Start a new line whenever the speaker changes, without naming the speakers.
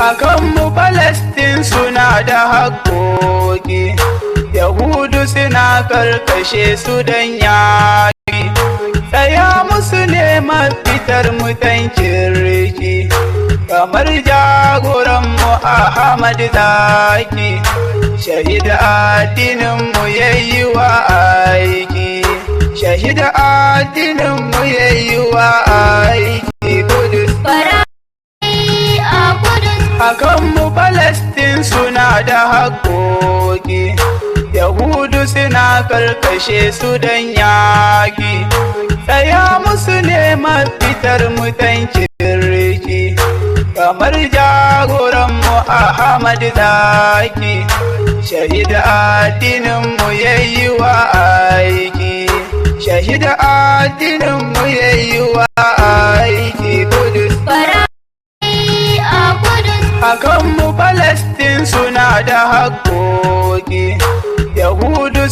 akan mu Palestine suna da haƙƙoƙi, Yahudu suna karkashe su don yaƙi, tsaya musu ne mafitar mutan kirki, kamar jagoranmu Ahmad Zaki, shahida addininmu yayi wa aiki, shahida addininmu yayi wa aiki Kudus. Akan mu Palestine suna da haƙƙoƙi, Yahudu suna karkashe su don yaƙi, tsaya musu ne mafitar mutan kirki, kamar jagoranmu Ahmad Zaki, shahida addininmu yayi wa aiki, shahida addininmu yayi wa aiki Kudus. Akan mu Palestine suna da haƙƙoƙi, Yahudu